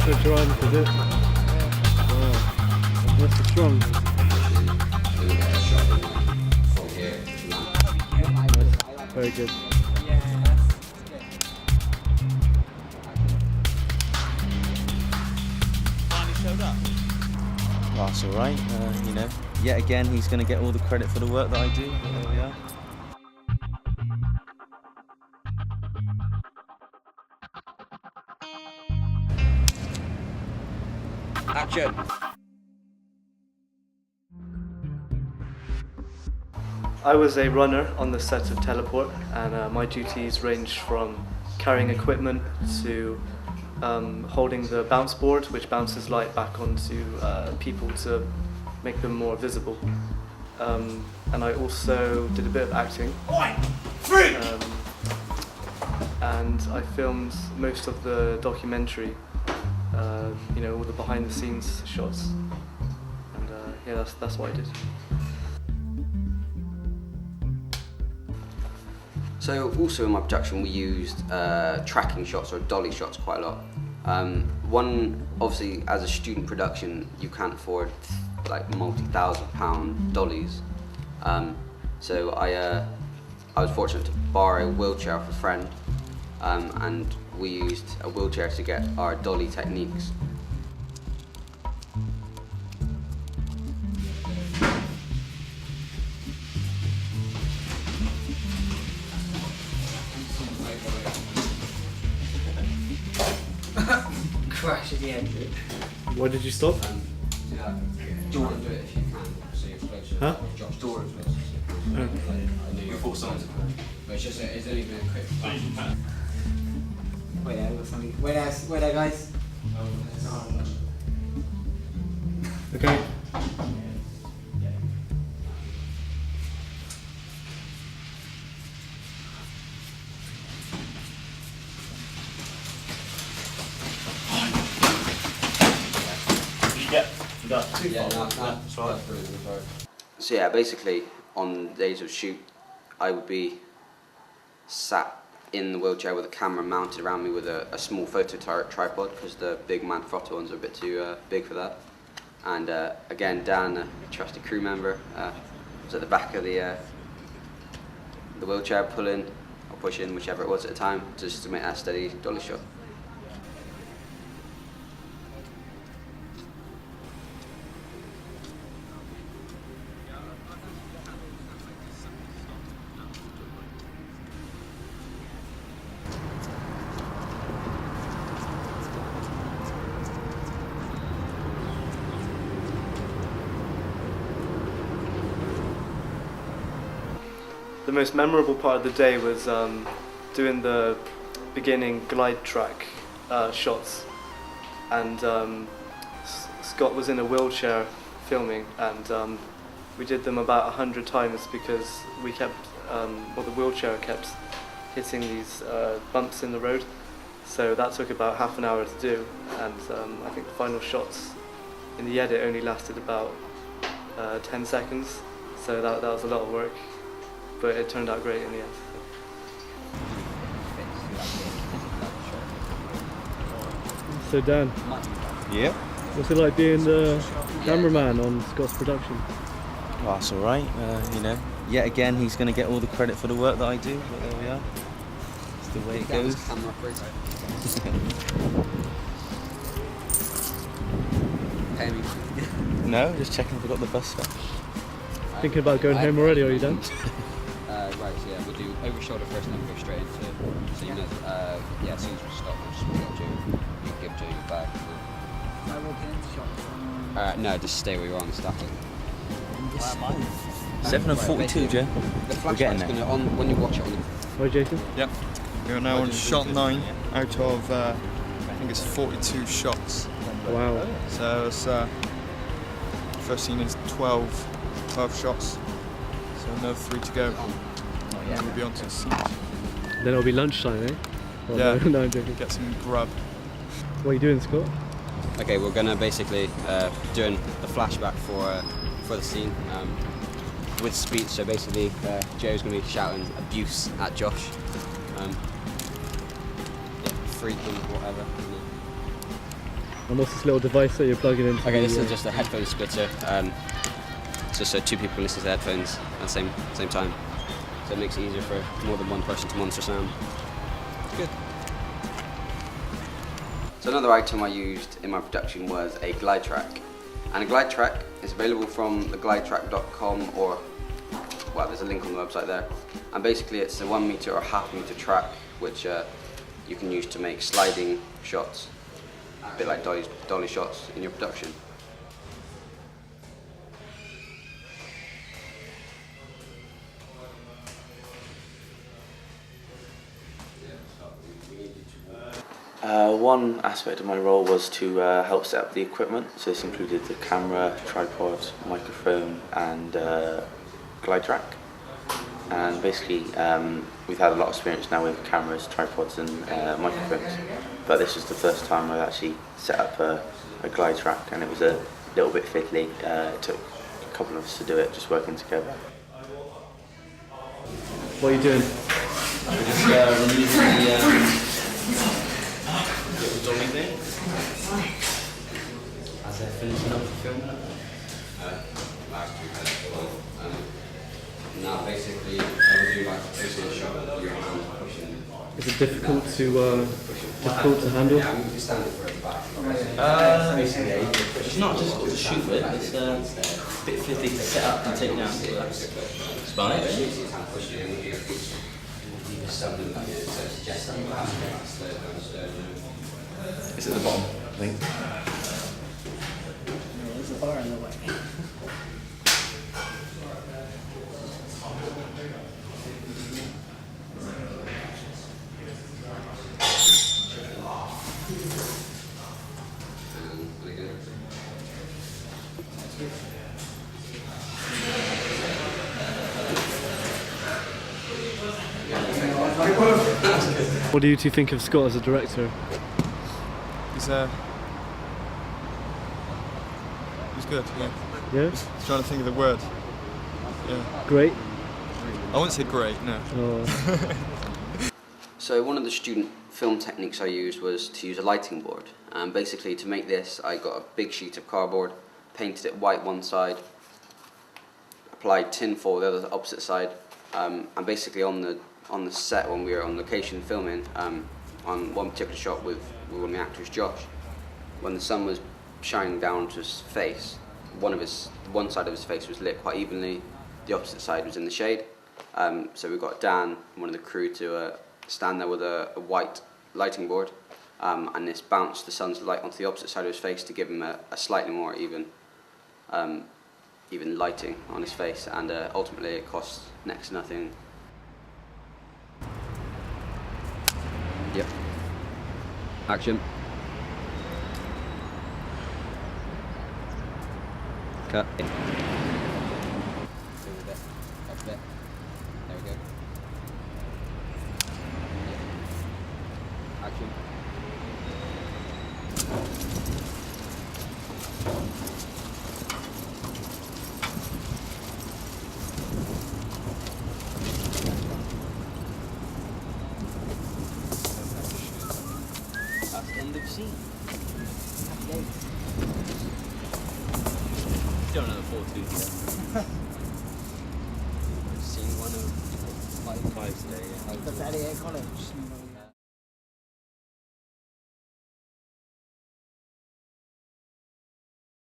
Switch your arms a bit. Wow. That's strong. Nice. Very good. Well, that's alright, you know. Yet again, he's going to get all the credit for the work that I do. There we are. Action! I was a runner on the set of Teleport, and my duties ranged from carrying equipment to holding the bounce board, which bounces light back onto people to make them more visible. And I also did a bit of acting. And I filmed most of the documentary, you know, all the behind the scenes shots. And yeah, that's what I did. So also in my production we used tracking shots or dolly shots quite a lot. One, obviously as a student production you can't afford like multi-thousand-pound dollies. So I was fortunate to borrow a wheelchair off a friend, and we used a wheelchair to get our dolly techniques. Crash again. Why did you stop? Do you want to do it if you can? So you're closer. Huh? Drop door as well. Before someone's but it's just it's only been a quick. Wait there, we've got something. Wait there, guys. Okay. So yeah, basically on days of shoot, I would be sat in the wheelchair with a camera mounted around me with a small photo tripod because the big Manfrotto ones are a bit too big for that. And again, Dan, a trusted crew member, was at the back of the wheelchair pulling or pushing, whichever it was at the time, just to make that steady dolly shot. The most memorable part of the day was doing the beginning Glidetrack shots, and Scott was in a wheelchair filming, and we did them about 100 times because we kept, well, the wheelchair kept hitting these bumps in the road, so that took about half an hour to do, and I think the final shots in the edit only lasted about 10 seconds, so that was a lot of work. But it turned out great in the end. So Dan, Yep. what's it like being the cameraman on Scott's production? Well, that's alright, you know. Yet again, he's going to get all the credit for the work that I do. But there we are. It's the way it goes. No, just checking if we got the bus back. Thinking about going home already, or are you done? Right, so yeah, we'll do over shoulder first and then go straight into, so you know, yeah, as soon as we stop, we'll just go to, you give Joe your bag. Am I walking into shots? No, just stay where you are on the stacking. 7:42, Joe. The We're getting flashlight's there. gonna on, when you watch it on the... Right, Jason? Yep. We're now on shot 9 out of, I think it's 42 shots. Wow. So it's, first scene is 12 shots. So another 3 to go. And then we'll be on to the siege. Then it'll be lunchtime, eh? Oh, Yeah. No, I'm joking. Get some grub. What are you doing, Scott? Okay, we're gonna basically doing the flashback for the scene with speech. So basically, Joe's gonna be shouting abuse at Josh, yeah, freaking whatever. And what's this little device that you're plugging into? Okay, this is just a headphone splitter. Just so two people can listen to the headphones at the same time. So it makes it easier for more than one person to monitor sound. Good. So another item I used in my production was a Glidetrack. And a Glidetrack is available from the glidetrack.com, or, well, there's a link on the website there. And basically it's a 1 meter or half meter track which you can use to make sliding shots, a bit like dolly shots in your production. One aspect of my role was to help set up the equipment, so this included the camera, tripod, microphone and Glidetrack. And basically we've had a lot of experience now with cameras, tripods and microphones, but this was the first time I actually set up a Glidetrack, and it was a little bit fiddly. It took a couple of us to do it, just working together. What are you doing? We're just removing the little dolly thing as they're finishing up the film. Now basically, I would do like basically a shot with your hand pushing. Is it difficult to handle? Yeah, you stand it for the back. It's not just to shoot with, it's a bit fiddly to set up and take down. So that's about it. It's at the bottom, I think. There's a bar in the way. What do you two think of Scott as a director? He's good, yeah. Yeah? Just trying to think of the word. Yeah. Great? I wouldn't say great, no. Oh. So one of the student film techniques I used was to use a lighting board. Basically to make this I got a big sheet of cardboard, painted it white one side, applied tin foil the other opposite side, and basically on the set when we were on location filming, on one particular shot with one of the actors, Josh, when the sun was shining down onto his face, one side of his face was lit quite evenly, the opposite side was in the shade. So we got Dan, one of the crew, to stand there with a white lighting board, and this bounced the sun's light onto the opposite side of his face to give him a slightly more even lighting on his face, and ultimately it cost next to nothing. Yep. Action. Cut. That's it. There we go. Action. That's the end of the scene. Still another 4-2 here. Scene 1 of 5 5 today, yeah. That's 88 college.